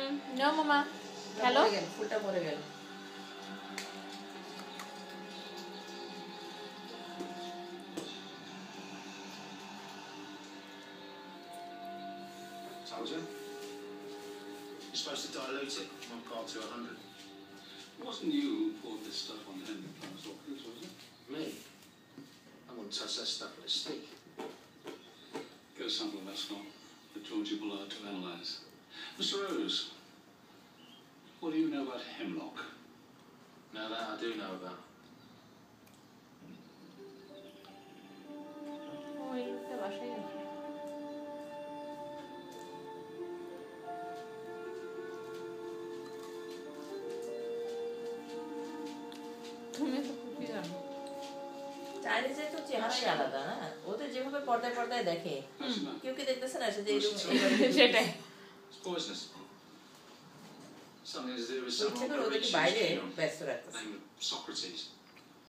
No, Mama. Hello? ফুলটা মরে গেল। Told you. You're supposed to dilute it, one part to 100. It wasn't you who poured this stuff on Henry Clark's orchids, was it? Me? I wouldn't touch that stuff with a stick. Get a sample of that stock for Georgie Bullard to analyse. Mr. Rose, what do you know about hemlock? Now that I do know about. ওই তো বাসায় আছে। তুমি তো খুবই জানো। চাইনিজের তো চেহারাই আলাদা না, ওদের যেভাবে পর্দায় পর্দায় দেখে কেউ কি দেখতেছে না সে যে সেটাই। It's poisonous. Something to do with ইচ্ছে করে ওদেরকে বাইরে ব্যস্ত রাখতেছে। named Socrates.